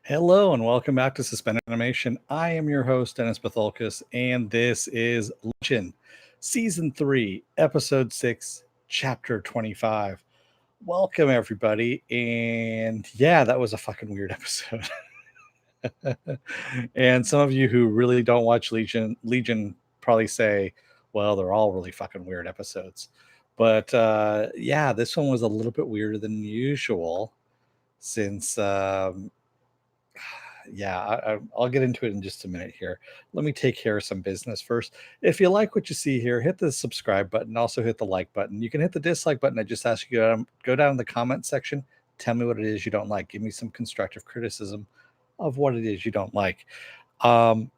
Hello and welcome back to Suspended Animation. I am your host, Dennis Batholkus, and this is Legion, Season 3, Episode 6, Chapter 25. Welcome, everybody. And yeah, that was a fucking weird episode. And some of you who really don't watch Legion probably say, well, they're all really fucking weird episodes. But yeah, this one was a little bit weirder than usual since I'll get into it in just a minute here. Let me take care of some business first. If you like what you see here, hit the subscribe button, also hit the like button. You can hit the dislike button. I just ask you to go down in the comment section. Tell me what it is you don't like. Give me some constructive criticism of what it is you don't like. Um,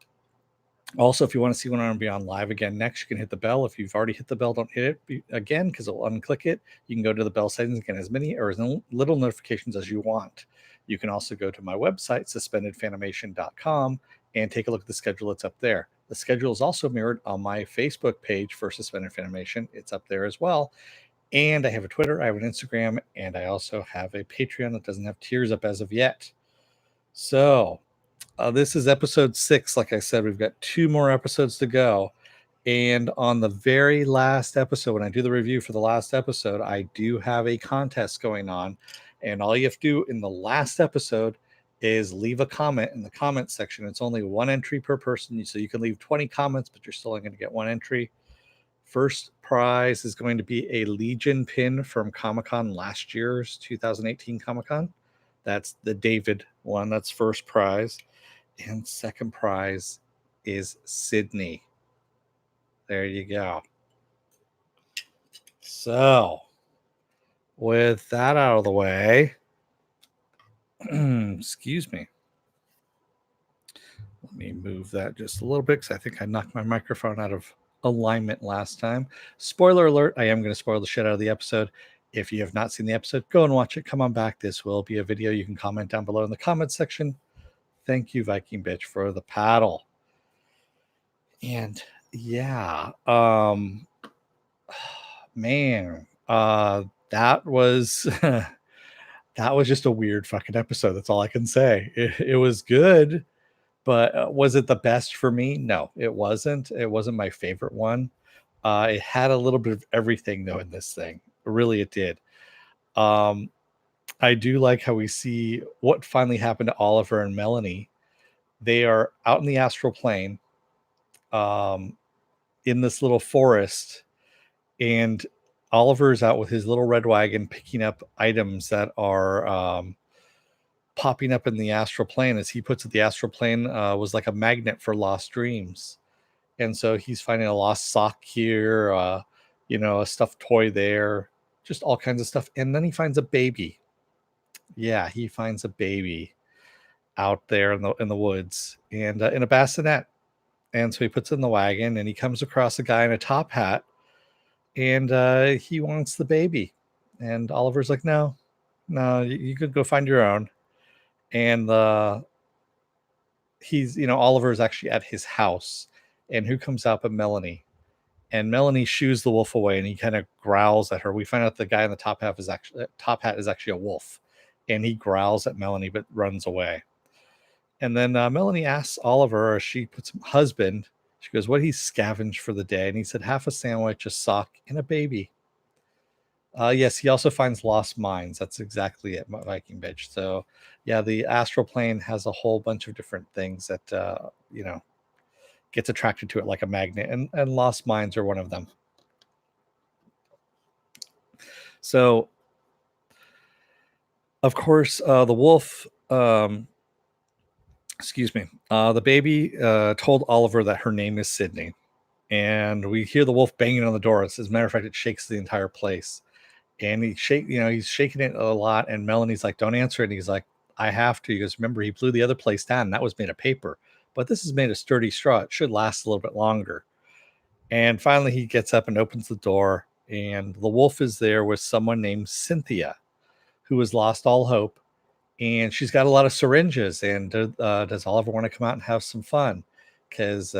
Also, if you want to see when I'm going to be on live again next, you can hit the bell. If you've already hit the bell, don't hit it again because it'll unclick it. You can go to the bell settings and get as many or as little notifications as you want. You can also go to my website, suspendedfanimation.com, and take a look at the schedule that's up there. The schedule is also mirrored on my Facebook page for Suspended Fanimation. It's up there as well. And I have a Twitter, I have an Instagram, and I also have a Patreon that doesn't have tiers up as of yet. So this is episode 6. Like I said, we've got 2 more episodes to go. And on the very last episode, when I do the review for the last episode, I do have a contest going on. And all you have to do in the last episode is leave a comment in the comment section. It's only 1 entry per person. So you can leave 20 comments, but you're still only going to get 1 entry. First prize is going to be a Legion pin from Comic-Con last year's 2018 Comic-Con. That's the David one. That's first prize. And second prize is Sydney. There you go. So, with that out of the way, excuse me. Let me move that just a little bit because I think I knocked my microphone out of alignment last time. Spoiler alert, I am going to spoil the shit out of the episode. If you have not seen the episode, go and watch it. Come on back. This will be a video. You can comment down below in the comment section. Thank you, Viking Bitch, for the paddle. And yeah, man, that was that was just a weird fucking episode. That's all I can say. It was good, but was it the best for me? No, it wasn't. It wasn't my favorite one. It had a little bit of everything though in this thing. Really, it did. I do like how we see what finally happened to Oliver and Melanie. They are out in the astral plane, in this little forest, and Oliver's out with his little red wagon picking up items that are popping up in the astral plane. As he puts it, the astral plane was like a magnet for lost dreams. And so he's finding a lost sock here, a stuffed toy there, just all kinds of stuff. And then he finds a baby. Yeah, he finds a baby out there in the woods and in a bassinet. And so he puts it in the wagon and he comes across a guy in a top hat and he wants the baby. And Oliver's like, no, you could go find your own. And Oliver's actually at his house. And who comes out but Melanie? And Melanie shoos the wolf away and he kind of growls at her. We find out the guy in the top hat is actually a wolf. And he growls at Melanie but runs away. And then Melanie asks Oliver, or she puts husband, she goes, what he scavenged for the day? And he said, half a sandwich, a sock, and a baby. Yes, he also finds lost mines. That's exactly it, Viking Bitch. So, yeah, the astral plane has a whole bunch of different things that, gets attracted to it like a magnet. And lost mines are one of them. So, of course, the wolf... the baby told Oliver that her name is Sydney. And we hear the wolf banging on the door. As a matter of fact, it shakes the entire place. And he's shaking it a lot. And Melanie's like, don't answer it. And he's like, I have to. He goes, remember, he blew the other place down. And that was made of paper. But this is made of sturdy straw. It should last a little bit longer. And finally, he gets up and opens the door. And the wolf is there with someone named Cynthia, who has lost all hope. And she's got a lot of syringes. And does Oliver want to come out and have some fun? Because,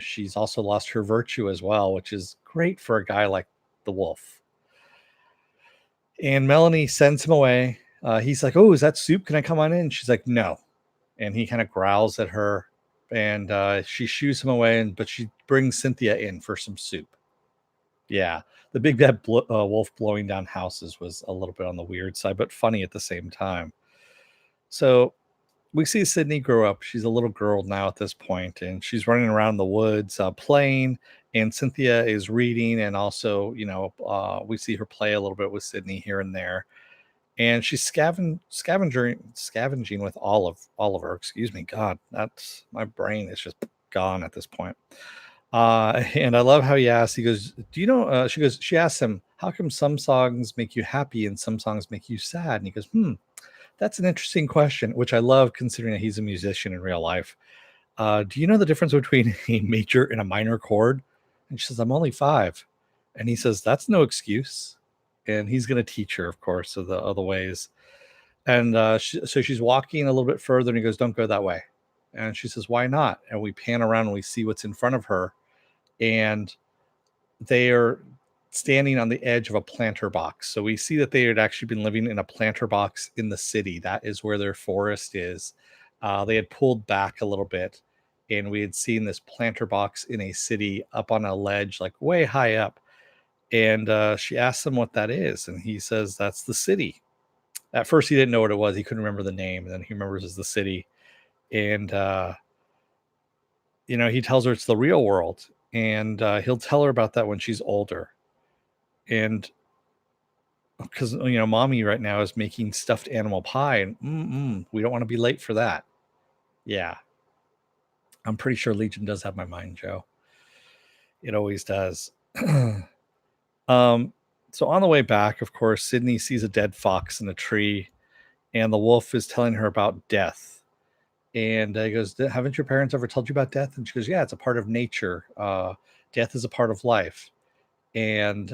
she's also lost her virtue as well, which is great for a guy like the wolf. And Melanie sends him away. He's like, oh, is that soup? Can I come on in? She's like, no, and he kind of growls at her, and she shoos him away, but she brings Cynthia in for some soup. Yeah, the big bad wolf blowing down houses was a little bit on the weird side, but funny at the same time. So we see Sydney grow up. She's a little girl now at this point, and she's running around the woods playing. And Cynthia is reading, and also, we see her play a little bit with Sydney here and there. And she's scavenging with Oliver. Excuse me, God, that's my brain is just gone at this point. And I love how he asks. He goes, "Do you know?" She asks him, "How come some songs make you happy and some songs make you sad?" And he goes, That's an interesting question," which I love considering that he's a musician in real life. Do you know the difference between a major and a minor chord? And she says, "I'm only 5." And he says, "That's no excuse." And he's going to teach her, of course, of the other ways. And so she's walking a little bit further, and he goes, "Don't go that way." And she says, "Why not?" And we pan around and we see what's in front of her. And they are standing on the edge of a planter box. So we see that they had actually been living in a planter box in the city. That is where their forest is. They had pulled back a little bit, and we had seen this planter box in a city up on a ledge, like way high up. And she asks him what that is, and he says that's the city. At first, he didn't know what it was. He couldn't remember the name, and then he remembers it's the city. And he tells her it's the real world, and he'll tell her about that when she's older. And because mommy right now is making stuffed animal pie, and we don't want to be late for that. Yeah, I'm pretty sure Legion does have my mind, Joe. It always does. So on the way back, of course, Sydney sees a dead fox in a tree, and the wolf is telling her about death. And he goes, "Haven't your parents ever told you about death?" And she goes, "Yeah, it's a part of nature. Death is a part of life." And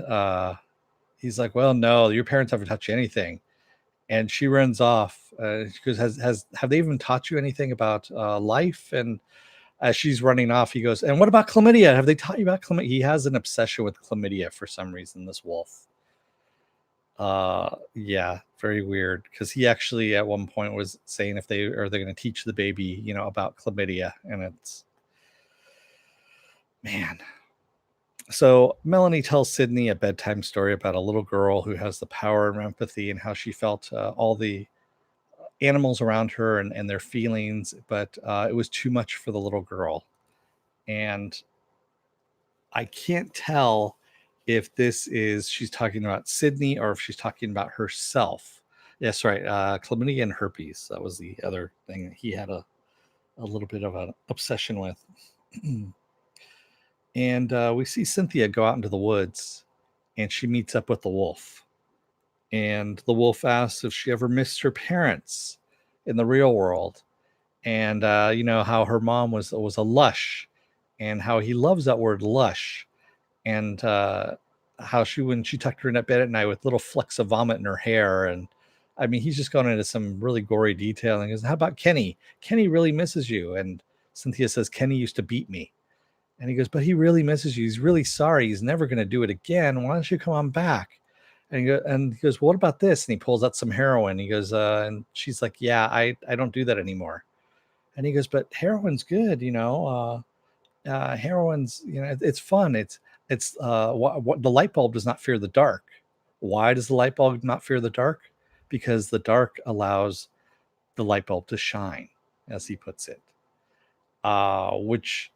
he's like, "Well, no, your parents haven't taught you anything." And she runs off. She goes, "Have they even taught you anything about life?" And as she's running off, he goes, "And what about chlamydia? Have they taught you about chlamydia?" He has an obsession with chlamydia for some reason, this wolf. Yeah, very weird, because he actually at one point was saying if they're going to teach the baby, about chlamydia, and it's, man. So Melanie tells Sydney a bedtime story about a little girl who has the power of empathy, and how she felt all the animals around her and their feelings, but it was too much for the little girl. And I can't tell if she's talking about Sydney or if she's talking about herself. Yes, right. Chlamydia and herpes. That was the other thing that he had a little bit of an obsession with. And we see Cynthia go out into the woods, and she meets up with the wolf. And the wolf asks if she ever missed her parents in the real world. And how her mom was a lush, and how he loves that word lush. And how when she tucked her in that bed at night with little flecks of vomit in her hair. And I mean, he's just gone into some really gory detail, and he goes, "How about Kenny? Kenny really misses you." And Cynthia says, "Kenny used to beat me." And he goes, "But he really misses you. He's really sorry. He's never going to do it again. Why don't you come on back?" And he goes, "Well, what about this?" And he pulls out some heroin. He goes, and she's like, "Yeah, I don't do that anymore." And he goes, "But heroin's good, heroin's, it's fun. It's what the light bulb does not fear the dark." Why does the light bulb not fear the dark? Because the dark allows the light bulb to shine, as he puts it. Which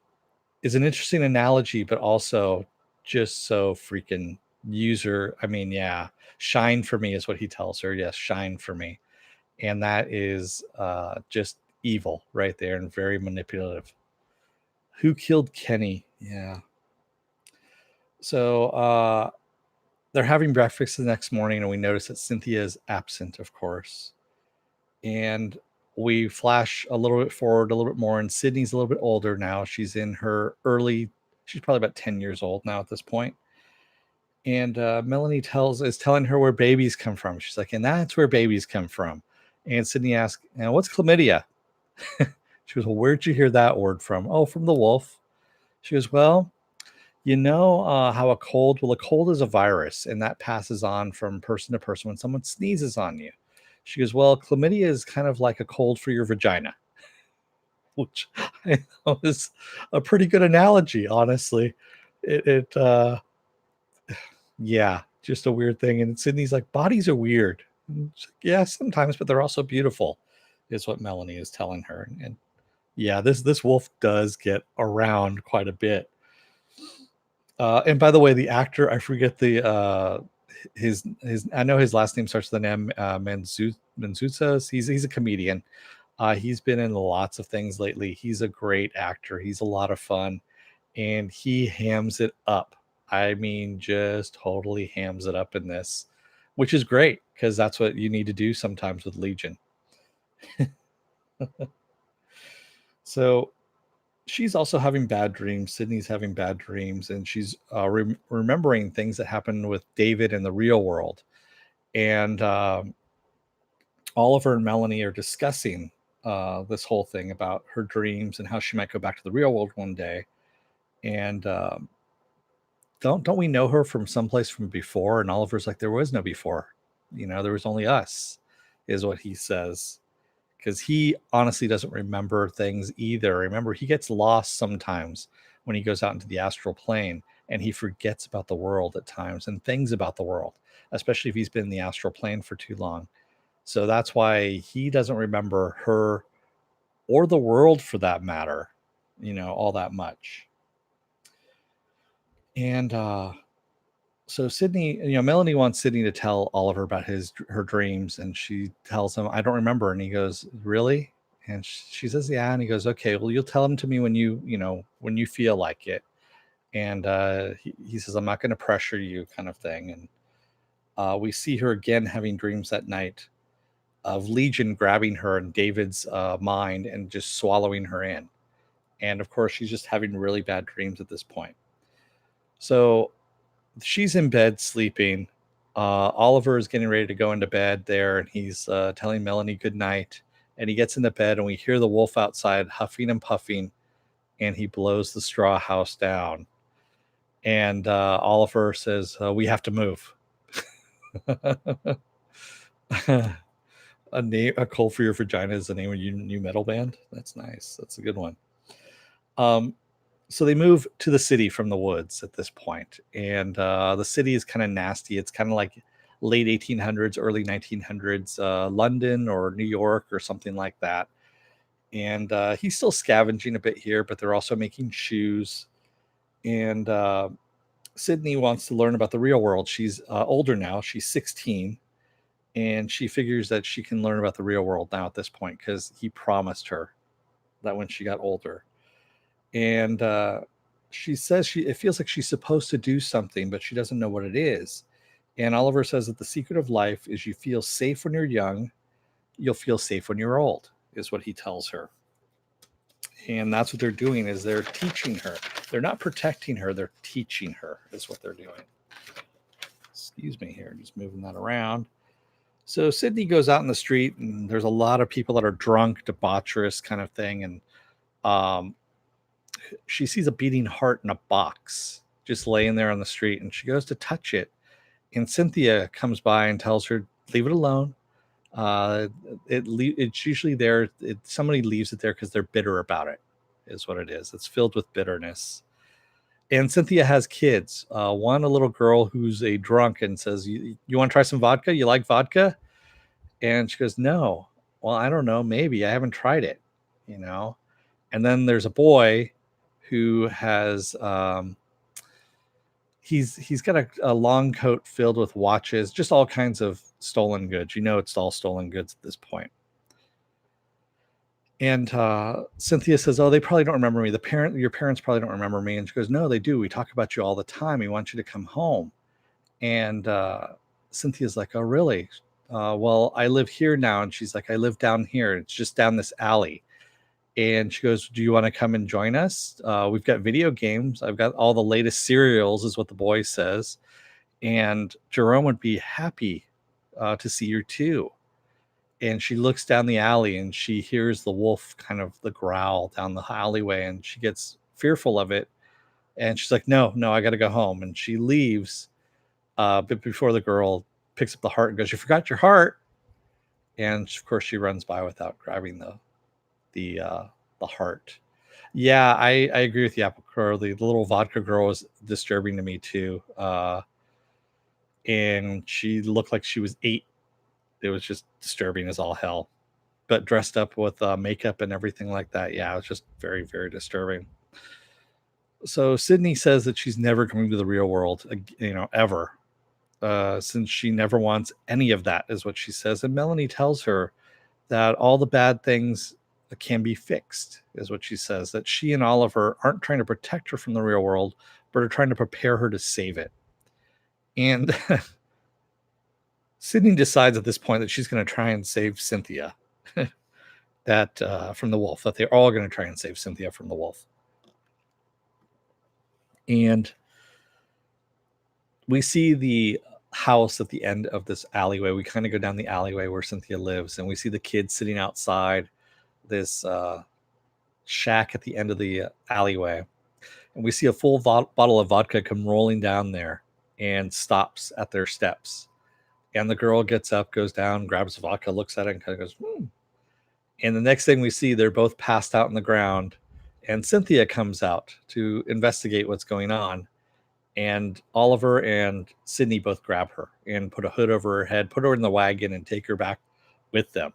is an interesting analogy, but also just so freaking user. I mean, yeah, shine for me is what he tells her. Yes, shine for me. And that is just evil right there, and very manipulative. Who killed Kenny? Yeah. So they're having breakfast the next morning, and we notice that Cynthia is absent, of course. And we flash a little bit forward, a little bit more, and Sydney's a little bit older now. She's in her she's probably about 10 years old now at this point. And Melanie is telling her where babies come from. She's like, "And that's where babies come from." And Sydney asks, "And what's chlamydia?" She goes, "Well, where'd you hear that word from?" "Oh, from the wolf." She goes, "Well, how a cold is a virus, and that passes on from person to person when someone sneezes on you." She goes, "Well, chlamydia is kind of like a cold for your vagina." which I thought was a pretty good analogy, honestly. It yeah, just a weird thing. And Sydney's like, bodies are weird. And she's like, yeah, sometimes, but they're also beautiful, is what Melanie is telling her. And yeah, this wolf does get around quite a bit. And by the way, the actor, I forget his I know his last name starts with an M, Manzoutas. He's a comedian. He's been in lots of things lately. He's a great actor. He's a lot of fun, and he hams it up. I mean, just totally hams it up in this, which is great because that's what you need to do sometimes with Legion. So she's also having bad dreams. Sydney's having bad dreams, and she's remembering things that happened with David in the real world. And Oliver and Melanie are discussing this whole thing about her dreams and how she might go back to the real world one day. And don't we know her from someplace from before? And Oliver's like, there was no before. There was only us, is what he says. Because he honestly doesn't remember things either. Remember, he gets lost sometimes when he goes out into the astral plane, and he forgets about the world at times and things about the world, especially if he's been in the astral plane for too long. So that's why he doesn't remember her or the world for that matter, all that much. And so Sydney, Melanie wants Sydney to tell Oliver about her dreams, and she tells him, "I don't remember." And he goes, "Really?" And she says, "Yeah." And he goes, "Okay, well, you'll tell them to me when you feel like it." And he says, "I'm not going to pressure you," kind of thing. And we see her again having dreams that night of Legion grabbing her in David's mind and just swallowing her in. And of course, she's just having really bad dreams at this point. So she's in bed sleeping. Oliver is getting ready to go into bed there, and he's telling Melanie good night. And he gets into bed, and we hear the wolf outside huffing and puffing, and he blows the straw house down. And Oliver says, "We have to move." A coal for your vagina is the name of your new metal band. That's nice. That's a good one. So they move to the city from the woods at this point, and the city is kind of nasty. It's kind of like late 1800s, early 1900s London or New York or something like that. And he's still scavenging a bit here, but they're also making shoes. And Sydney wants to learn about the real world. She's older now. She's 16, and she figures that she can learn about the real world now at this point because he promised her that when she got older. And she says it feels like she's supposed to do something, but she doesn't know what it is. And Oliver says that the secret of life is you feel safe when you're young, you'll feel safe when you're old, is what he tells her. And that's what they're doing, is they're teaching her. They're not protecting her, they're teaching her, is what they're doing. Excuse me here, just moving that around. So Sydney goes out in the street, and there's a lot of people that are drunk, debaucherous kind of thing. And she sees a beating heart in a box just laying there on the street, and she goes to touch it. And Cynthia comes by and tells her, leave it alone. It's usually there. Somebody leaves it there because they're bitter about it, is what it is. It's filled with bitterness. And Cynthia has kids. One, a little girl who's a drunk and says, you want to try some vodka? You like vodka? And she goes, no. Well, I don't know. Maybe. I haven't tried it, And then there's a boy who has he's got a long coat filled with watches, just all kinds of stolen goods. It's all stolen goods at this point. And Cynthia says, "Oh, they probably don't remember me. Your parents probably don't remember me." And she goes, "No, they do. We talk about you all the time. We want you to come home." And Cynthia's like, "Oh, really? Well, I live here now." And she's like, "I live down here. It's just down this alley." And she goes, "Do you want to come and join us? We've got video games. I've got all the latest cereals," is what the boy says. "And Jerome would be happy to see you too." And she looks down the alley, and she hears the wolf kind of the growl down the alleyway, and she gets fearful of it. And she's like, no, I got to go home. And she leaves. But before the girl picks up the heart and goes, "You forgot your heart." And of course she runs by without grabbing the the heart. Yeah, I agree with you, Apple Crow. The little vodka girl was disturbing to me too. And she looked like she was 8. It was just disturbing as all hell. But dressed up with makeup and everything like that, yeah, it was just very, very disturbing. So Sydney says that she's never coming to the real world, ever, since she never wants any of that, is what she says. And Melanie tells her that all the bad things can be fixed, is what she says. That she and Oliver aren't trying to protect her from the real world, but are trying to prepare her to save it. And Sydney decides at this point that she's going to try and save Cynthia. That from the wolf, that they're all going to try and save Cynthia from the wolf. And we see the house at the end of this alleyway. We kind of go down the alleyway where Cynthia lives, and we see the kids sitting outside this shack at the end of the alleyway. And we see a full bottle of vodka come rolling down there and stops at their steps. And the girl gets up, goes down, grabs the vodka, looks at it, and kind of goes, And the next thing we see, they're both passed out on the ground. And Cynthia comes out to investigate what's going on. And Oliver and Sydney both grab her and put a hood over her head, put her in the wagon, and take her back with them.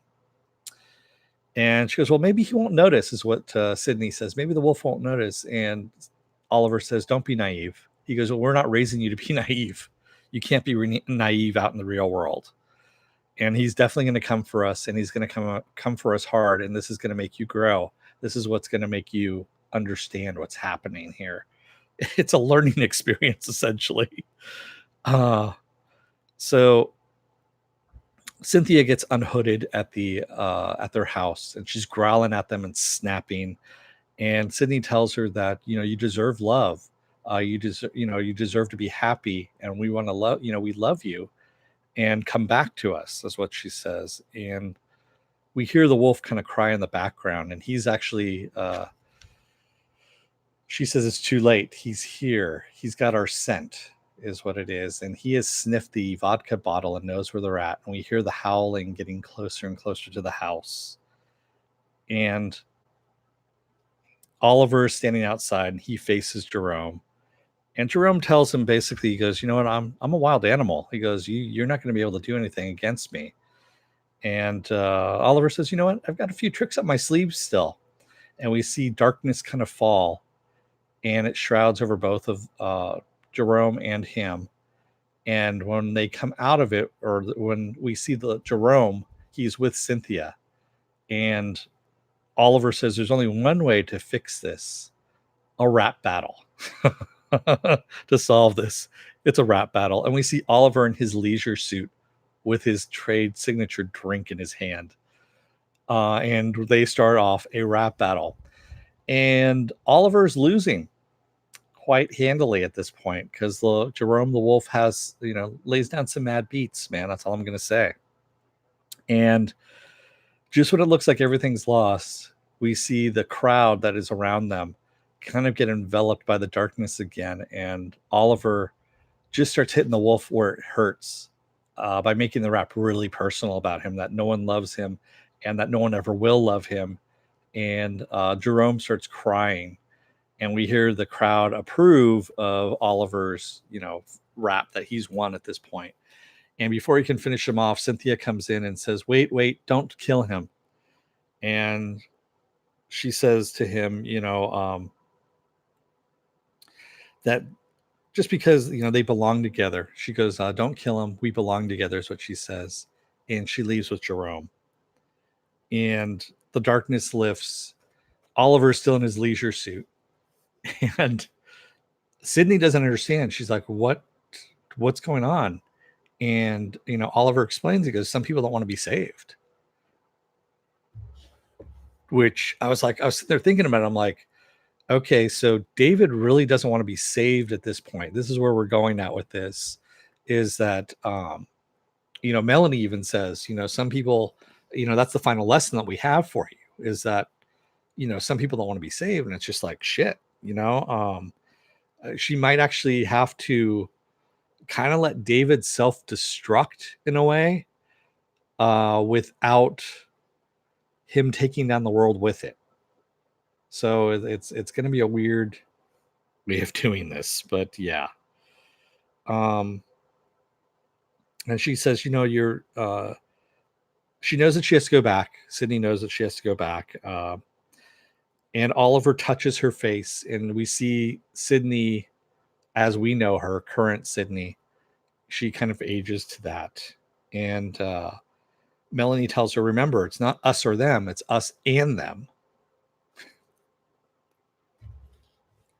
And she goes, well, maybe he won't notice, is what Sydney says. Maybe the wolf won't notice. And Oliver says, don't be naive. He goes, well, we're not raising you to be naive. You can't be naive out in the real world. And he's definitely going to come for us, and he's going to come for us hard. And this is going to make you grow. This is what's going to make you understand what's happening here. It's a learning experience, essentially. So Cynthia gets unhooded at their house, and she's growling at them and snapping. And Sydney tells her that, you deserve love. You deserve to be happy, and we want to love. We love you, and come back to us. Is what she says. And we hear the wolf kind of cry in the background, and he's actually. She says it's too late. He's here. He's got our scent, is what it is. And he has sniffed the vodka bottle and knows where they're at. And we hear the howling getting closer and closer to the house. And Oliver is standing outside, and he faces Jerome. And Jerome tells him basically, he goes, you know what, I'm a wild animal. He goes, you're not going to be able to do anything against me. And Oliver says, you know what, I've got a few tricks up my sleeves still. And we see darkness kind of fall, and it shrouds over both of Jerome and him. And when they come out of it, or when we see the Jerome, he's with Cynthia. And Oliver says there's only one way to fix this: a rap battle. To solve this, it's a rap battle. And we see Oliver in his leisure suit with his trade signature drink in his hand. And they start off a rap battle. And Oliver's losing quite handily at this point, because Jerome the wolf has, lays down some mad beats, man. That's all I'm going to say. And just when it looks like everything's lost, we see the crowd that is around them kind of get enveloped by the darkness again. And Oliver just starts hitting the wolf where it hurts, by making the rap really personal about him, that no one loves him and that no one ever will love him. And Jerome starts crying. And we hear the crowd approve of Oliver's, rap that he's won at this point. And before he can finish him off, Cynthia comes in and says, wait, don't kill him. And she says to him, that just because, they belong together. She goes, don't kill him. We belong together, is what she says. And she leaves with Jerome. And the darkness lifts. Oliver's still in his leisure suit. And Sydney doesn't understand. She's like, what's going on? And, Oliver explains, he goes, some people don't want to be saved. Which I was sitting there thinking about it. I'm like, okay, so David really doesn't want to be saved at this point. This is where we're going at with this, is that, Melanie even says, some people, that's the final lesson that we have for you, is that, some people don't want to be saved. And it's just like, shit, she might actually have to kind of let David self-destruct in a way, without him taking down the world with it. So it's going to be a weird way of doing this, but yeah. And she says, she knows that she has to go back. Sydney knows that she has to go back. And Oliver touches her face, and we see Sydney as we know her, current Sydney. She kind of ages to that. And Melanie tells her, remember, it's not us or them, it's us and them.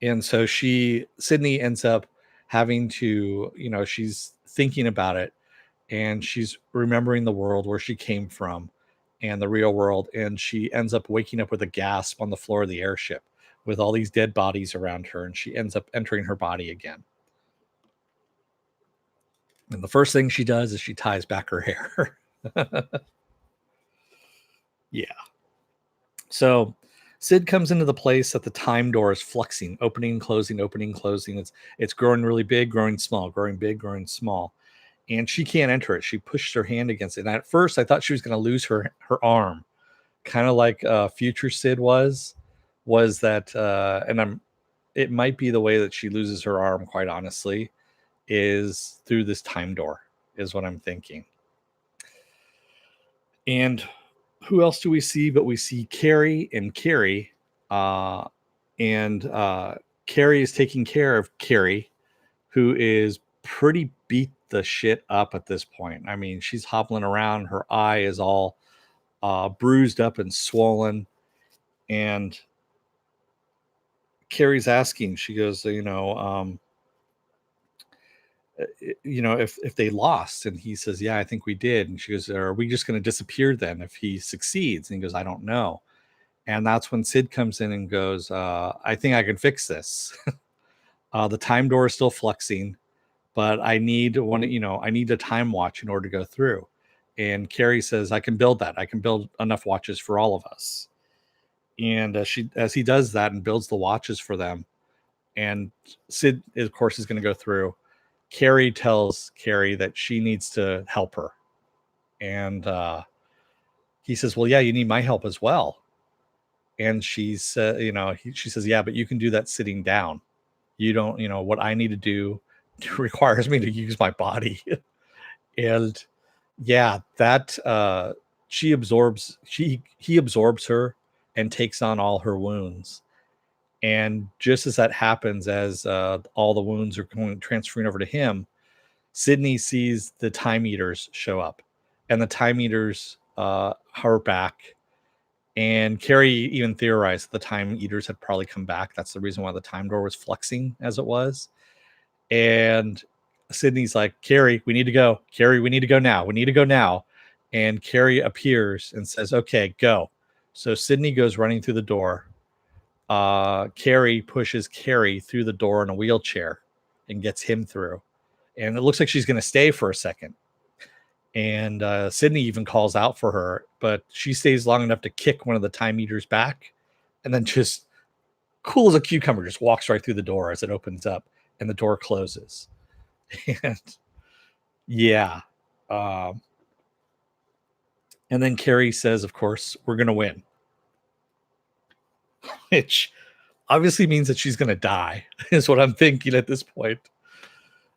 And so Sydney ends up having to, she's thinking about it, and she's remembering the world where she came from and the real world. And she ends up waking up with a gasp on the floor of the airship with all these dead bodies around her. And she ends up entering her body again. And the first thing she does is she ties back her hair. Yeah. So Sid comes into the place that the time door is fluxing, opening, closing, opening, closing. It's growing really big, growing small, growing big, growing small. And she can't enter it. She pushed her hand against it. And at first I thought she was going to lose her arm, kind of like future Sid was that, it might be the way that she loses her arm, quite honestly, is through this time door, is what I'm thinking. And who else do we see? But we see Carrie and Carrie. Carrie is taking care of Carrie, who is pretty beat the shit up at this point. I mean, she's hobbling around. Her eye is all bruised up and swollen. And Carrie's asking, she goes, if they lost. And he says, yeah, I think we did. And she goes, are we just going to disappear then if he succeeds? And he goes, I don't know. And that's when Sid comes in and goes, I think I can fix this. The time door is still fluxing, but I need a time watch in order to go through. And Carrie says, I can build that. I can build enough watches for all of us. And as he does that and builds the watches for them, and Sid, of course, is going to go through. Carrie tells Carrie that she needs to help her. And he says, well, yeah, you need my help as well. And she says, she says, yeah, but you can do that sitting down. You don't, what I need to do requires me to use my body. And yeah, that he absorbs her and takes on all her wounds. And just as that happens, as all the wounds are transferring over to him, Sydney sees the time eaters show up, and the time eaters are back. And Carrie even theorized that the time eaters had probably come back. That's the reason why the time door was fluxing as it was. And Sydney's like, Carrie, we need to go. Carrie, we need to go now. We need to go now. And Carrie appears and says, okay, go. So Sydney goes running through the door. Carrie pushes Carrie through the door in a wheelchair and gets him through. And it looks like she's going to stay for a second. And Sydney even calls out for her, but she stays long enough to kick one of the time eaters back, and then just cool as a cucumber, just walks right through the door as it opens up and the door closes. And yeah. And then Carrie says, of course, we're going to win, which obviously means that she's going to die, is what I'm thinking at this point.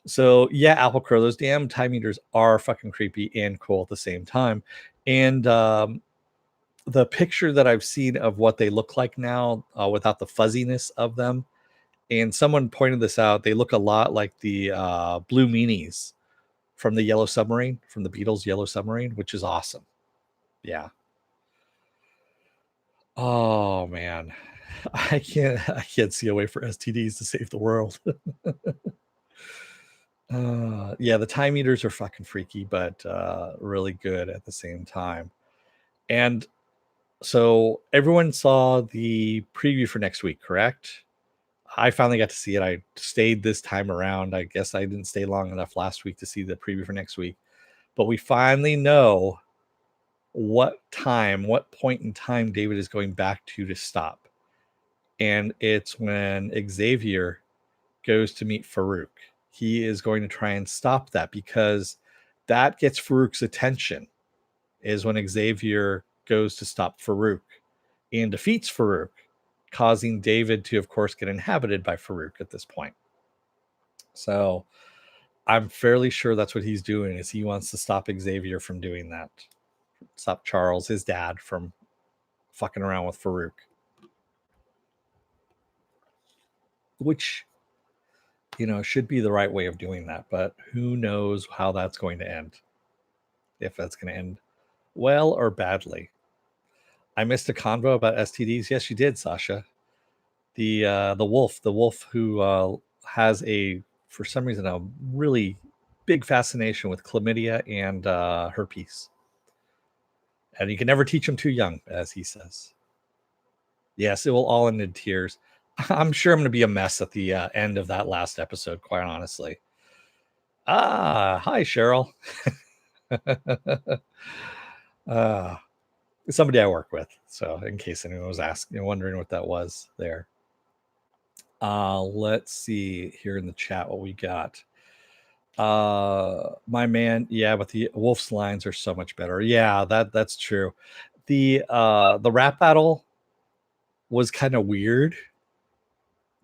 So yeah, Apple Crow, those damn time eaters are fucking creepy and cool at the same time. And the picture that I've seen of what they look like now, without the fuzziness of them, and someone pointed this out, they look a lot like the Blue Meanies from the Yellow Submarine, from the Beatles' Yellow Submarine, which is awesome. Yeah. Oh man, I can't see a way for STDs to save the world. Yeah, the time eaters are fucking freaky, but really good at the same time. And so everyone saw the preview for next week, correct? I finally got to see it. I stayed this time around. I guess I didn't stay long enough last week to see the preview for next week. But we finally know what point in time David is going back to stop. And it's when Xavier goes to meet Farouk. He is going to try and stop that, because that gets Farouk's attention, is when Xavier goes to stop Farouk and defeats Farouk, causing David to, of course, get inhabited by Farouk at this point. So I'm fairly sure that's what he's doing, is he wants to stop Xavier from doing that. Stop Charles, his dad, from fucking around with Farouk. Which, should be the right way of doing that, but who knows how that's going to end. If that's going to end well or badly. I missed a convo about STDs. Yes, you did, Sasha. The wolf who has for some reason, a really big fascination with chlamydia and herpes. And you can never teach them too young, as he says. Yes, it will all end in tears. I'm sure I'm going to be a mess at the end of that last episode, quite honestly. Hi, Cheryl. Somebody I work with. So in case anyone was wondering what that was there. Let's see here in the chat what we got. My man, yeah, but the Wolf's lines are so much better. Yeah, that's true. The rap battle was kind of weird,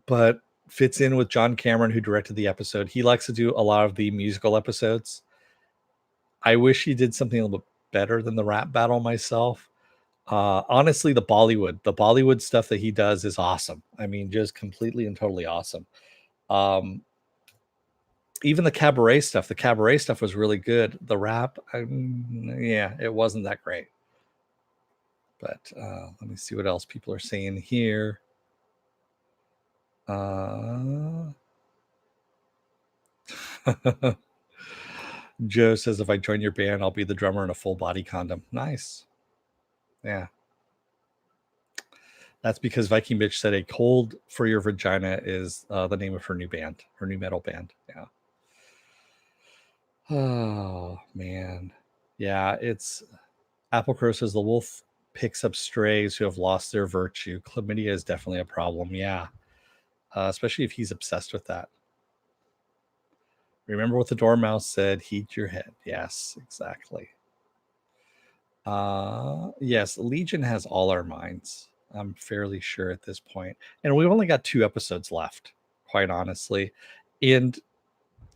but fits in with John Cameron, who directed the episode. He likes to do a lot of the musical episodes. I wish he did something a little bit better than the rap battle myself. Honestly, the Bollywood stuff that he does is awesome. I mean, just completely and totally awesome. Even the cabaret stuff was really good. The rap, yeah, it wasn't that great. But let me see what else people are saying here. Joe says, if I join your band, I'll be the drummer in a full body condom. Nice. Yeah. That's because Viking Bitch said a cold for your vagina is the name of her new band, her new metal band. Yeah. Oh, man. Yeah, it's Apple Crow says the wolf picks up strays who have lost their virtue. Chlamydia is definitely a problem. Yeah. Especially if he's obsessed with that. Remember what the dormouse said, heat your head. Yes, exactly. Yes, Legion has all our minds. I'm fairly sure at this point. And we've only got 2 episodes left, quite honestly. And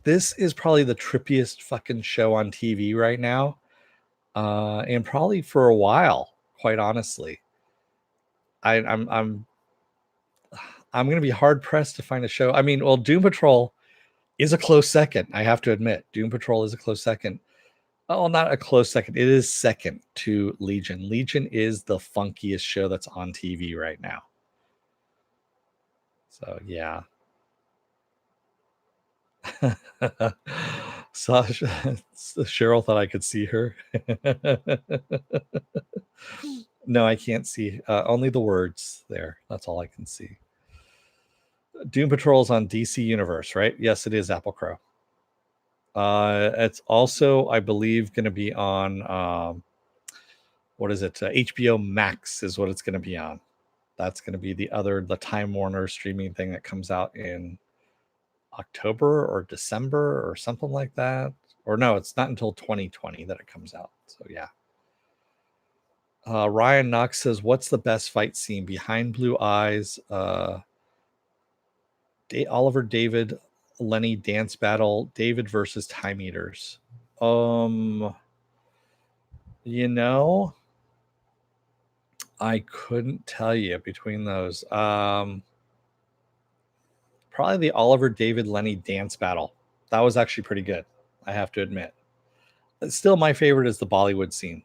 this is probably the trippiest fucking show on TV right now. And probably for a while, quite honestly. I'm going to be hard pressed to find a show. I mean, well, Doom Patrol is a close second. I have to admit, Doom Patrol is a close second. Oh, not a close second. It is second to Legion. Legion is the funkiest show that's on TV right now. So yeah. Sasha, Cheryl thought I could see her. No, I can't see. Only the words there. That's all I can see. Doom Patrol is on DC Universe, right? Yes, it is, Apple Crow. It's also, I believe, going to be on what is it? HBO Max is what it's going to be on. That's going to be the Time Warner streaming thing that comes out in October or December or something like that. Or no, it's not until 2020 that it comes out. So yeah. Ryan Knox says, what's the best fight scene? Behind Blue Eyes, Oliver David Lenny dance battle, David versus Time Eaters. I couldn't tell you between those. Probably the Oliver David Lenny dance battle. That was actually pretty good, I have to admit. Still, my favorite is the Bollywood scene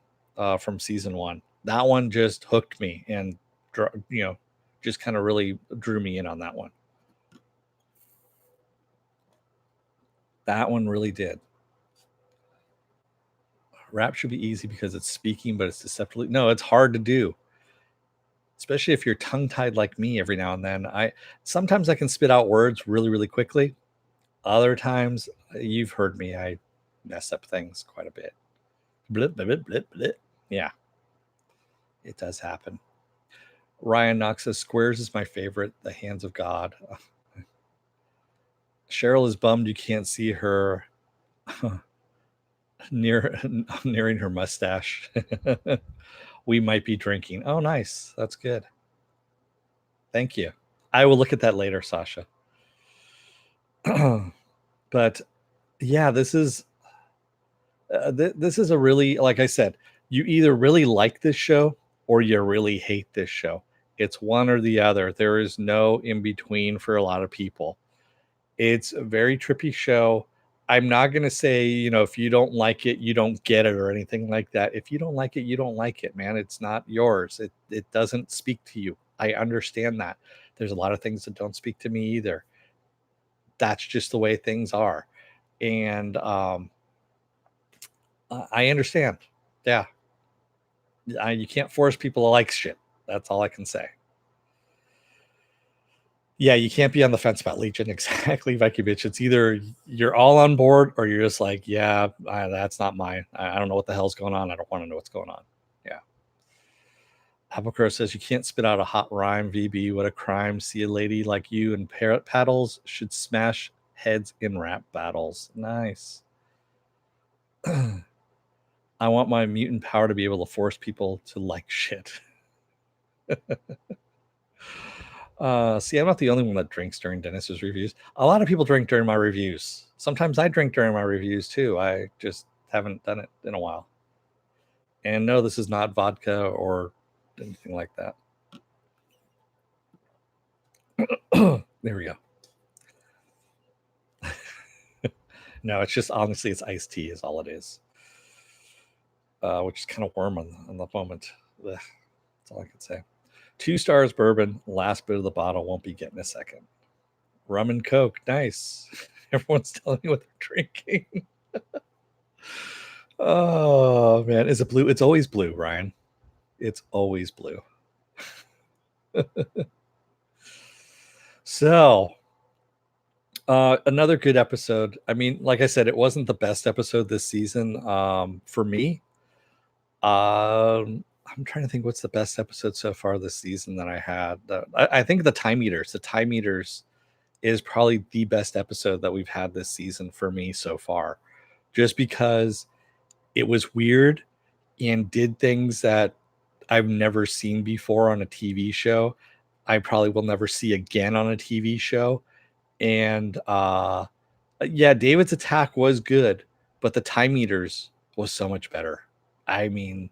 from season 1. That one just hooked me and just kind of really drew me in on that one. That one really did. Rap should be easy because it's speaking, but it's deceptively. No, it's hard to do, especially if you're tongue-tied like me every now and then. Sometimes I can spit out words really, really quickly. Other times, you've heard me, I mess up things quite a bit. Blip, blip, blip, blip. Yeah, it does happen. Ryan Knox says, Squares is my favorite. The Hands of God. Cheryl is bummed you can't see her nearing her mustache. We might be drinking. Oh, nice. That's good. Thank you. I will look at that later, Sasha. But yeah, this is this is a really, like I said, you either really like this show or you really hate this show. It's one or the other. There is no in between for a lot of people. It's a very trippy show. I'm not going to say, if you don't like it, you don't get it or anything like that. If you don't like it, you don't like it, man. It's not yours. It doesn't speak to you. I understand that. There's a lot of things that don't speak to me either. That's just the way things are. And I understand. Yeah. You can't force people to like shit. That's all I can say. Yeah, you can't be on the fence about Legion. Exactly, Vicky bitch. It's either you're all on board or you're just like, yeah, that's not mine. I don't know what the hell's going on. I don't want to know what's going on. Yeah. Applecrow says you can't spit out a hot rhyme. VB, what a crime. See a lady like you and parrot paddles should smash heads in rap battles. Nice. I want my mutant power to be able to force people to like shit. See, I'm not the only one that drinks during Dennis's reviews. A lot of people drink during my reviews. Sometimes I drink during my reviews too. I just haven't done it in a while. And no, this is not vodka or anything like that. There we go. No, it's just honestly, it's iced tea is all it is. Which is kind of warm on the moment. Ugh, that's all I can say. 2 stars bourbon. Last bit of the bottle. Won't be getting a second. Rum and Coke. Nice. Everyone's telling me what they're drinking. Oh, man. Is it blue? It's always blue, Ryan. It's always blue. So, another good episode. I mean, like I said, it wasn't the best episode this season for me. I'm trying to think what's the best episode so far this season that I had. I think the Time Eaters. The Time Eaters is probably the best episode that we've had this season for me so far, just because it was weird and did things that I've never seen before on a TV show. I probably will never see again on a TV show. And yeah, David's attack was good, but the Time Eaters was so much better. I mean,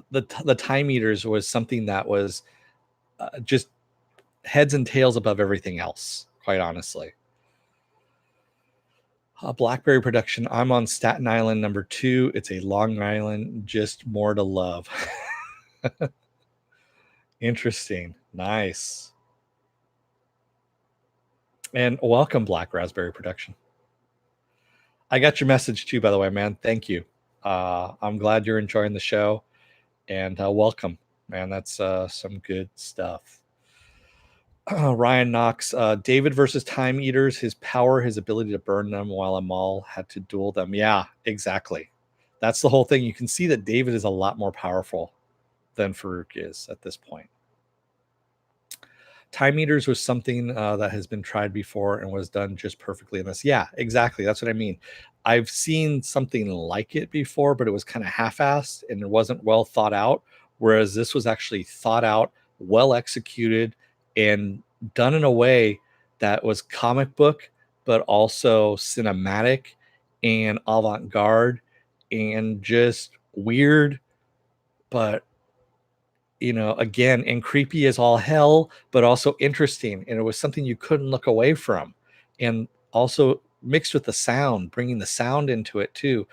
the Time Eaters was something that was just heads and tails above everything else, quite honestly. Blackberry production. I'm on Staten Island #2. It's a Long Island, just more to love. Interesting. Nice. And welcome, Black Raspberry production. I got your message too, by the way, man. Thank you. I'm glad you're enjoying the show, and welcome, man. That's some good stuff. Ryan Knox, David versus Time Eaters. His power, his ability to burn them while Amal had to duel them. Yeah, exactly. That's the whole thing. You can see that David is a lot more powerful than Farouk is at this point. Time Eaters was something that has been tried before and was done just perfectly in this. Yeah, exactly. That's what I mean. I've seen something like it before, but it was kind of half-assed and it wasn't well thought out. Whereas this was actually thought out, well executed, and done in a way that was comic book, but also cinematic and avant-garde and just weird, but again, and creepy as all hell, but also interesting. And it was something you couldn't look away from. And also mixed with the sound, bringing the sound into it too.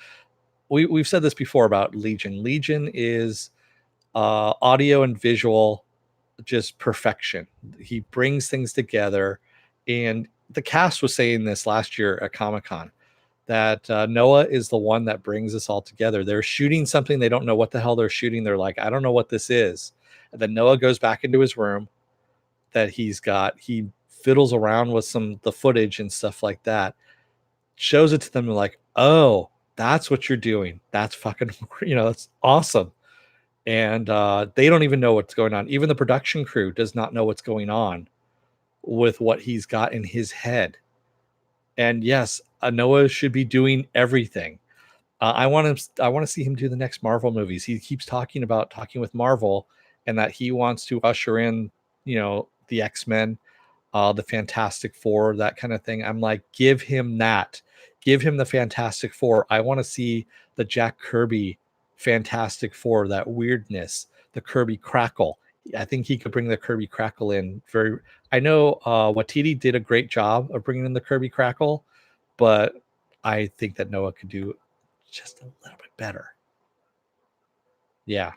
We've said this before about Legion. Legion is audio and visual, just perfection. He brings things together. And the cast was saying this last year at Comic-Con, that Noah is the one that brings us all together. They're shooting something. They don't know what the hell they're shooting. They're like, I don't know what this is. And then Noah goes back into his room that he's got. He fiddles around with the footage and stuff like that, shows it to them. Like, oh, that's what you're doing. That's fucking, that's awesome. And they don't even know what's going on. Even the production crew does not know what's going on with what he's got in his head. And yes, Noah should be doing everything. I want to see him do the next Marvel movies. He keeps talking with Marvel and that he wants to usher in, the the X-Men, the Fantastic Four, that kind of thing. I'm like, give him that. Give him the Fantastic Four. I want to see the Jack Kirby Fantastic Four, that weirdness, the Kirby crackle. I think he could bring the Kirby crackle in very. I know Watiti did a great job of bringing in the Kirby crackle, but I think that Noah could do just a little bit better. Yeah.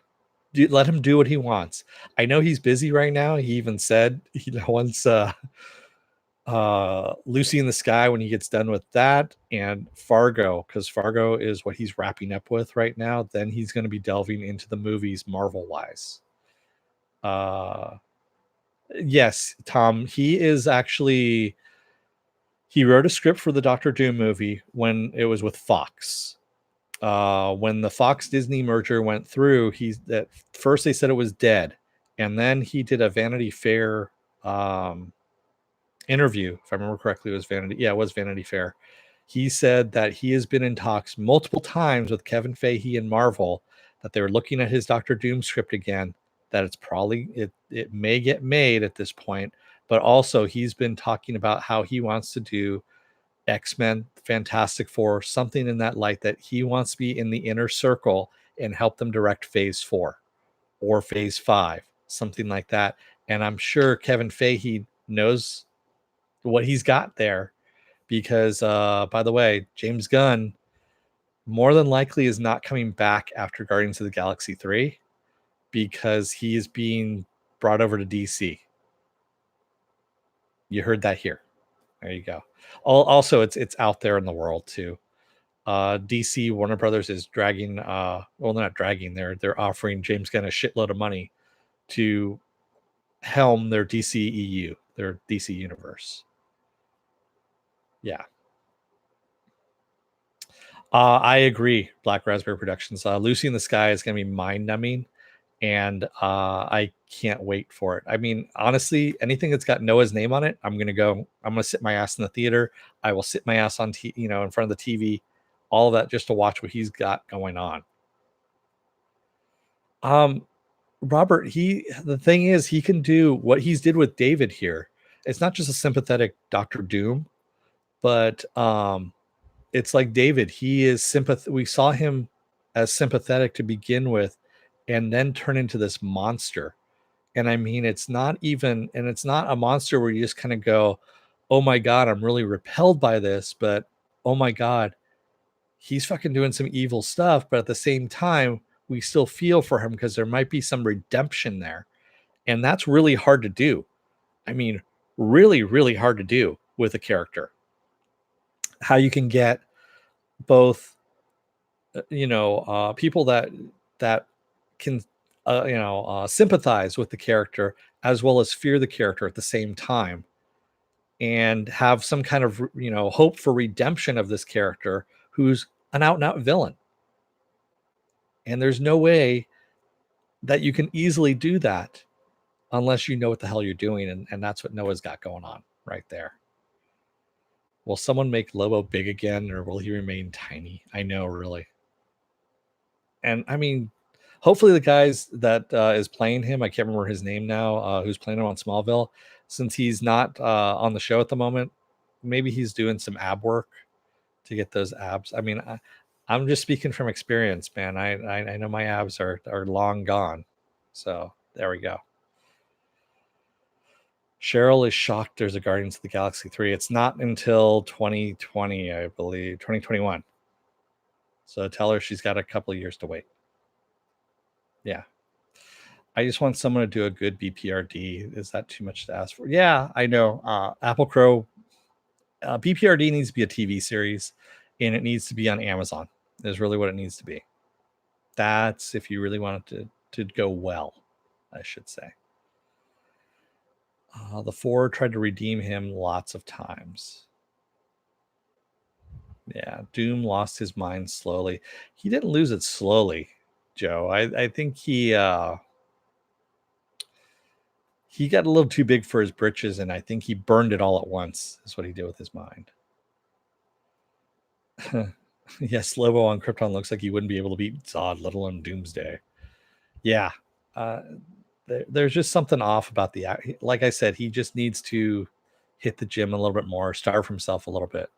Let him do what he wants. I know he's busy right now. He even said once Lucy in the Sky, when he gets done with that, and Fargo, because Fargo is what he's wrapping up with right now, then he's going to be delving into the movies Marvel wise. Yes, Tom, he is actually, he wrote a script for the Doctor Doom movie when it was with Fox. When the Fox Disney merger went through, he's at first they said it was dead, and then he did a Vanity Fair interview, if I remember correctly. It was Vanity, yeah, it was Vanity Fair. He said that he has been in talks multiple times with Kevin Feige and Marvel, that they were looking at his Doctor Doom script again, that it's probably it may get made at this point, but also he's been talking about how he wants to do X-Men, Fantastic Four, something in that light, that he wants to be in the inner circle and help them direct phase 4 or phase 5, something like that. And I'm sure Kevin Feige knows what he's got there, because by the way, James Gunn more than likely is not coming back after Guardians of the Galaxy 3, because he is being brought over to DC. You heard that here. There you go. Also, it's out there in the world too. DC Warner Brothers is dragging well, not dragging, they're offering James Gunn a shitload of money to helm their DCEU, their DC universe. Yeah. I agree. Black Raspberry Productions. Lucy in the Sky is going to be mind numbing, and I can't wait for it. I mean, honestly, anything that's got Noah's name on it, I'm going to go. I'm going to sit my ass in the theater. I will sit my ass on, in front of the TV, all of that, just to watch what he's got going on. Robert, the thing is, he can do what he's did with David here. It's not just a sympathetic Doctor Doom, but it's like David. He is we saw him as sympathetic to begin with, and then turn into this monster. And I mean, it's not a monster where you just kind of go, oh my God, I'm really repelled by this, but oh my God, he's fucking doing some evil stuff. But at the same time, we still feel for him because there might be some redemption there. And that's really hard to do. I mean, really, really hard to do with a character. How you can get both, people that can, sympathize with the character as well as fear the character at the same time, and have some kind of, hope for redemption of this character who's an out and out villain. And there's no way that you can easily do that unless you know what the hell you're doing. And that's what Noah's got going on right there. Will someone make Lobo big again, or will he remain tiny? I know, really. And I mean, hopefully the guys that is playing him, I can't remember his name now, who's playing him on Smallville, since he's not on the show at the moment, maybe he's doing some ab work to get those abs. I mean, I'm just speaking from experience, man. I know my abs are long gone. So there we go. Cheryl is shocked there's a Guardians of the Galaxy 3. It's not until 2020, I believe, 2021. So tell her she's got a couple of years to wait. Yeah. I just want someone to do a good BPRD. Is that too much to ask for? Yeah, I know. Apple Crow, BPRD needs to be a TV series, and it needs to be on Amazon. Is really what it needs to be. That's if you really want it to go well, I should say. The Four tried to redeem him lots of times. Yeah, Doom lost his mind slowly. He didn't lose it slowly, Joe. I think he got a little too big for his britches, and I think he burned it all at once, is what he did with his mind. Yes, Lobo on Krypton looks like he wouldn't be able to beat Zod, let alone Doomsday. Yeah. there's just something off about the act. Like I said, he just needs to hit the gym a little bit more, starve himself a little bit.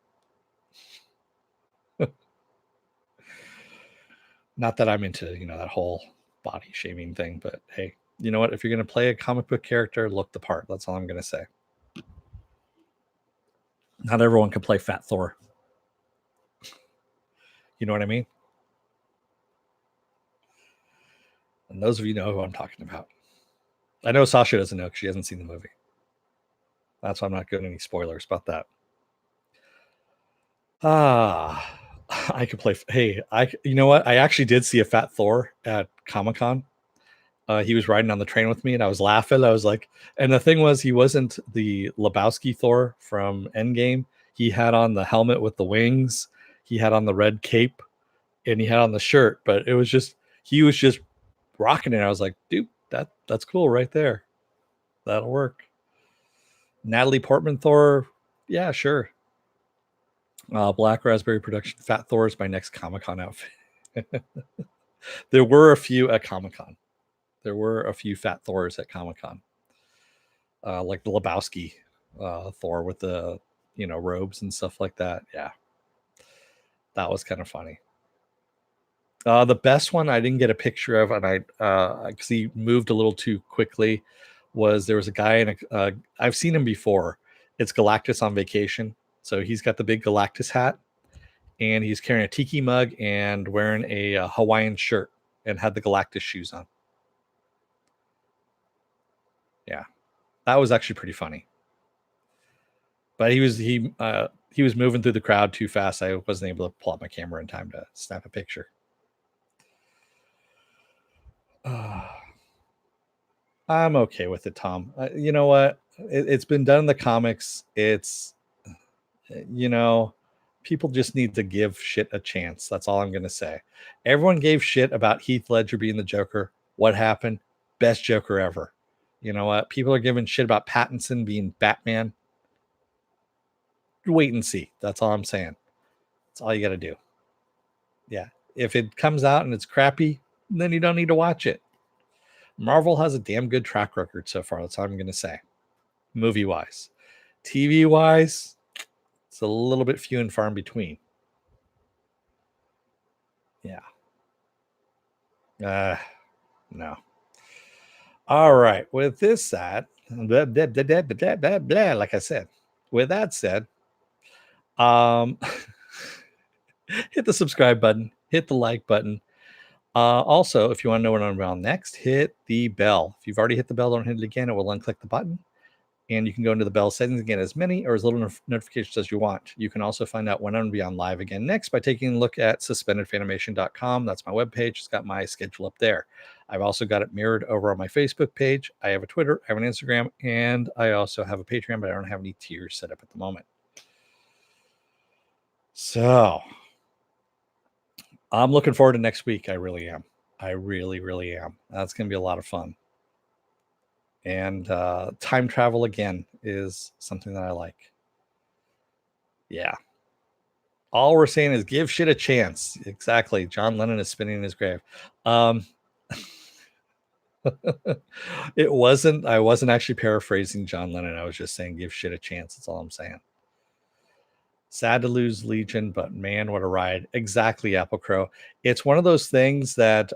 Not that I'm into, that whole body shaming thing, but hey, you know what? If you're going to play a comic book character, look the part. That's all I'm going to say. Not everyone can play Fat Thor. You know what I mean? And those of you know who I'm talking about. I know Sasha doesn't know because she hasn't seen the movie. That's why I'm not giving any spoilers about that. I could play. Hey, you know what? I actually did see a Fat Thor at Comic-Con. He was riding on the train with me, and I was laughing. I was like, and the thing was, he wasn't the Lebowski Thor from Endgame. He had on the helmet with the wings. He had on the red cape, and he had on the shirt. But he was just rocking it. I was like, dude, that's cool right there. That'll work. Natalie Portman Thor, yeah, sure. Black Raspberry Production Fat Thor is my next Comic-Con outfit. There were a few at Comic-Con. There were a few Fat Thors at Comic-Con. Like the Lebowski Thor with the robes and stuff like that. Yeah, that was kind of funny. The best one I didn't get a picture of, and I because he moved a little too quickly, was there was a guy in I've seen him before. It's Galactus on vacation. So he's got the big Galactus hat, and he's carrying a tiki mug and wearing a Hawaiian shirt and had the Galactus shoes on. Yeah, that was actually pretty funny. But he was moving through the crowd too fast. I wasn't able to pull out my camera in time to snap a picture. I'm okay with it, Tom. You know what? It's been done in the comics. It's people just need to give shit a chance. That's all I'm going to say. Everyone gave shit about Heath Ledger being the Joker. What happened? Best Joker ever. You know what? People are giving shit about Pattinson being Batman. Wait and see. That's all I'm saying. That's all you got to do. Yeah. If it comes out and it's crappy, then you don't need to watch it. Marvel has a damn good track record so far. That's all I'm going to say. Movie wise. TV wise, it's a little bit few and far in between. Yeah. No. All right. With this said, like I said, with that said, hit the subscribe button, hit the like button. Also, if you want to know what I'm around next, hit the bell. If you've already hit the bell, don't hit it again. It will unclick the button. And you can go into the bell settings again, as many or as little notifications as you want. You can also find out when I'm going to be on live again next by taking a look at suspendedfanimation.com. That's my webpage. It's got my schedule up there. I've also got it mirrored over on my Facebook page. I have a Twitter, I have an Instagram, and I also have a Patreon, but I don't have any tiers set up at the moment. So I'm looking forward to next week. I really am. I really, really am. That's going to be a lot of fun. And time travel again is something that I like. Yeah. All we're saying is give shit a chance. Exactly. John Lennon is spinning in his grave. I wasn't actually paraphrasing John Lennon. I was just saying give shit a chance. That's all I'm saying. Sad to lose Legion, but man, what a ride. Exactly, Apple Crow. It's one of those things that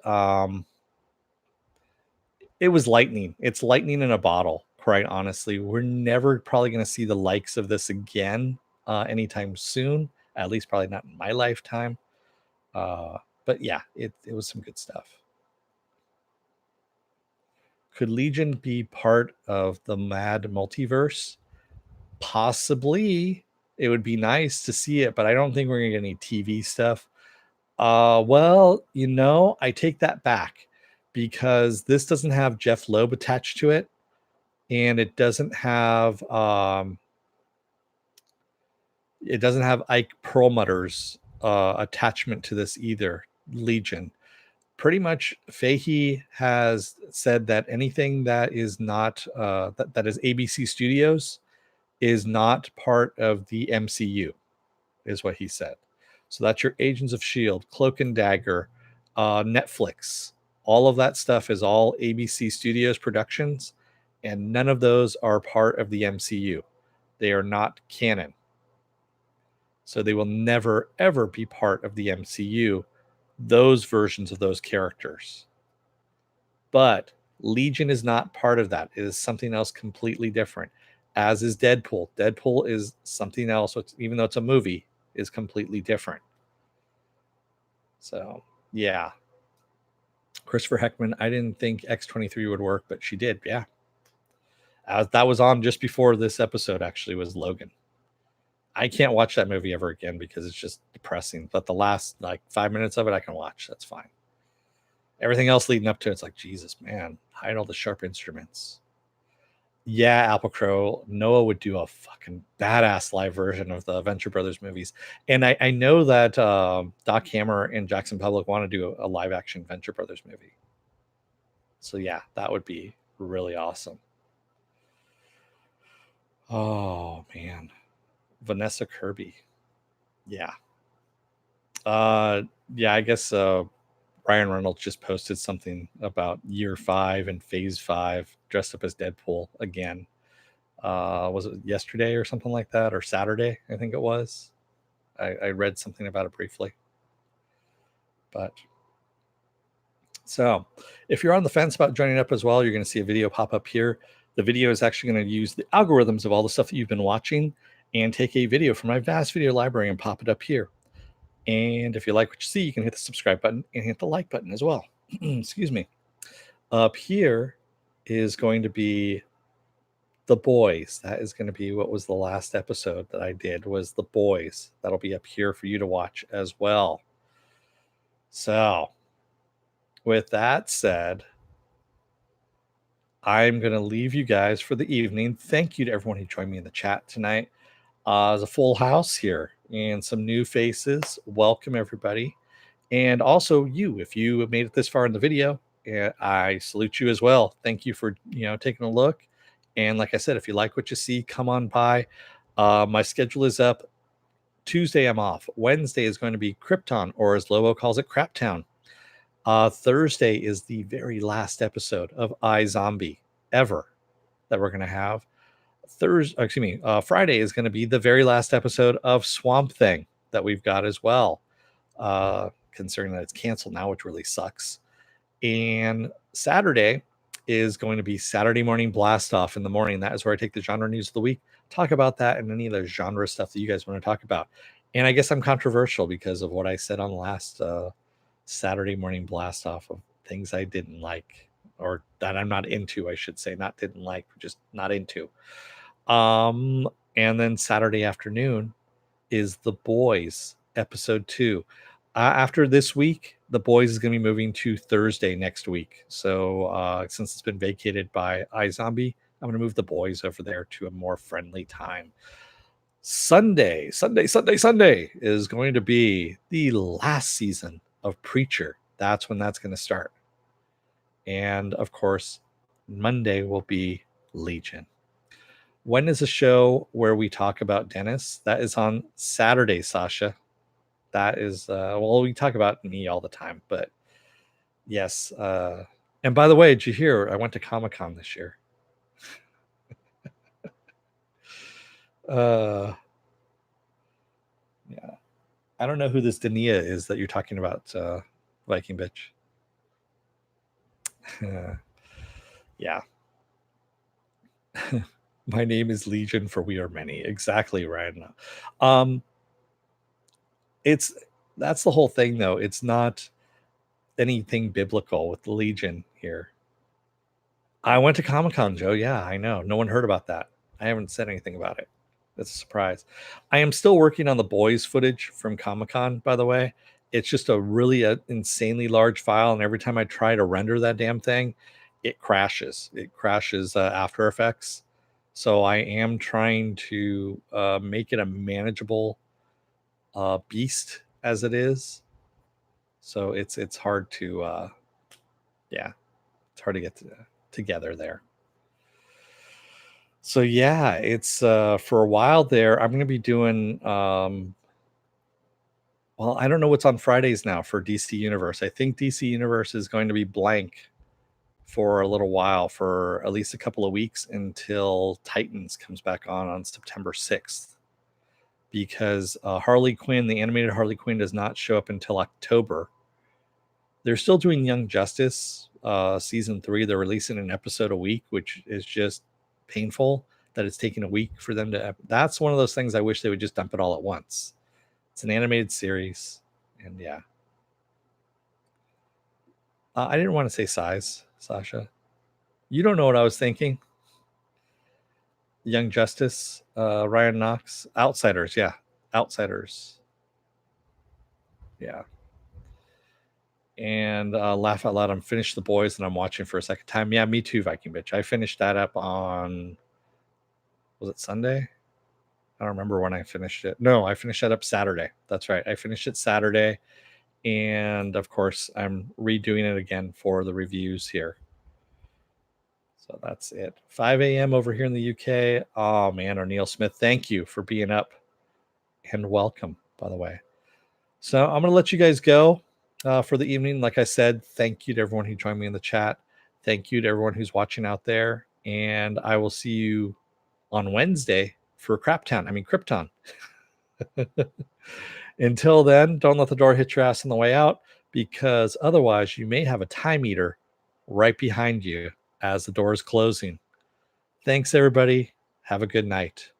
it was lightning. It's lightning in a bottle, quite honestly. We're never probably going to see the likes of this again anytime soon, at least probably not in my lifetime. But yeah, it was some good stuff. Could Legion be part of the Mad Multiverse? Possibly. It would be nice to see it, but I don't think we're going to get any TV stuff. Well, I take that back because this doesn't have Jeff Loeb attached to it, and it doesn't have Ike Perlmutter's attachment to this either. Legion. Pretty much, Fahey has said that anything that is not that is ABC Studios is not part of the MCU, is what he said. So that's your Agents of S.H.I.E.L.D., Cloak and Dagger, Netflix, All of that stuff is all ABC Studios productions, and none of those are part of the MCU. They are not canon. So they will never, ever be part of the MCU, those versions of those characters. But Legion is not part of that. It is something else completely different, as is Deadpool. Deadpool is something else, even though it's a movie, is completely different. So, yeah. Christopher Heckman, I didn't think X-23 would work, but she did. Yeah. That was on just before this episode, actually, was Logan. I can't watch that movie ever again because it's just depressing. But the last 5 minutes of it, I can watch. That's fine. Everything else leading up to it's like, Jesus, man, hide all the sharp instruments. Yeah, Apple Crow, Noah would do a fucking badass live version of the Venture Brothers movies. And I know that Doc Hammer and Jackson Public want to do a live action Venture Brothers movie. So yeah, that would be really awesome. Oh man. Vanessa Kirby. Yeah. Yeah, I guess Ryan Reynolds just posted something about year 5 and phase 5 dressed up as Deadpool again. Was it yesterday or something like that, or Saturday? I think it was. I read something about it briefly. But so if you're on the fence about joining up as well, you're going to see a video pop up here. The video is actually going to use the algorithms of all the stuff that you've been watching and take a video from my vast video library and pop it up here. And if you like what you see, you can hit the subscribe button and hit the like button as well. Excuse me. Up here is going to be The Boys. That is going to be what was the last episode that I did, was The Boys. That'll be up here for you to watch as well. So with that said, I'm going to leave you guys for the evening. Thank you to everyone who joined me in the chat tonight. There's a full house here and some new faces. Welcome, everybody. And also you, if you have made it this far in the video, I salute you as well. Thank you for taking a look. And like I said, if you like what you see, come on by. My schedule is up. Tuesday, I'm off. Wednesday is going to be Krypton, or as Lobo calls it, Craptown. Thursday is the very last episode of iZombie ever that we're going to have. Friday is going to be the very last episode of Swamp Thing that we've got as well. Considering that it's canceled now, which really sucks. And Saturday is going to be Saturday Morning Blast Off in the morning. That is where I take the genre news of the week, talk about that and any of the genre stuff that you guys want to talk about. And I guess I'm controversial because of what I said on the last Saturday Morning Blast Off of things I didn't like, or that I'm not into, I should say, not didn't like, just not into. And then Saturday afternoon is The Boys episode 2. After this week, The Boys is going to be moving to Thursday next week. So since it's been vacated by iZombie, I'm going to move The Boys over there to a more friendly time. Sunday is going to be the last season of Preacher. That's when that's going to start. And of course, Monday will be Legion. When is a show where we talk about Dennis? That is on Saturday, Sasha. That is, we talk about me all the time, but yes. And by the way, did you hear I went to Comic-Con this year? Yeah. I don't know who this Dania is that you're talking about, Viking bitch. Yeah. My name is Legion, for we are many. Exactly, Ryan. That's the whole thing, though. It's not anything biblical with the Legion here. I went to Comic-Con, Joe. Yeah, I know. No one heard about that. I haven't said anything about it. That's a surprise. I am still working on the Boys footage from Comic-Con, by the way. It's just a really insanely large file, and every time I try to render that damn thing, it crashes. It crashes After Effects. So I am trying to make it a manageable beast as it is. So it's hard to it's hard to get together there. So yeah, it's for a while there. I'm going to be doing Well, I don't know what's on Fridays now for DC Universe. I think DC Universe is going to be blank for a little while, for at least a couple of weeks, until Titans comes back on September 6th. Because Harley Quinn, the animated Harley Quinn, does not show up until October. They're still doing Young Justice season 3. They're releasing an episode a week, which is just painful that it's taking a week for them to. That's one of those things I wish they would just dump it all at once. It's an animated series, and yeah. I didn't want to say size, Sasha. You don't know what I was thinking. Young Justice, Ryan Knox, Outsiders, yeah, Outsiders, yeah. And laugh out loud. I'm finished The Boys, and I'm watching for a second time. Yeah, me too, Viking bitch. I finished that up on, was it Sunday? I don't remember when I finished it. No, I finished that up Saturday. That's right. I finished it Saturday, and of course, I'm redoing it again for the reviews here. So that's it. 5 a.m. over here in the UK. Oh man, O'Neill Smith, thank you for being up, and welcome, by the way. So I'm going to let you guys go for the evening. Like I said, thank you to everyone who joined me in the chat. Thank you to everyone who's watching out there. And I will see you on Wednesday for Krypton. Until then, don't let the door hit your ass on the way out, because otherwise you may have a time eater right behind you as the door is closing. Thanks, everybody. Have a good night.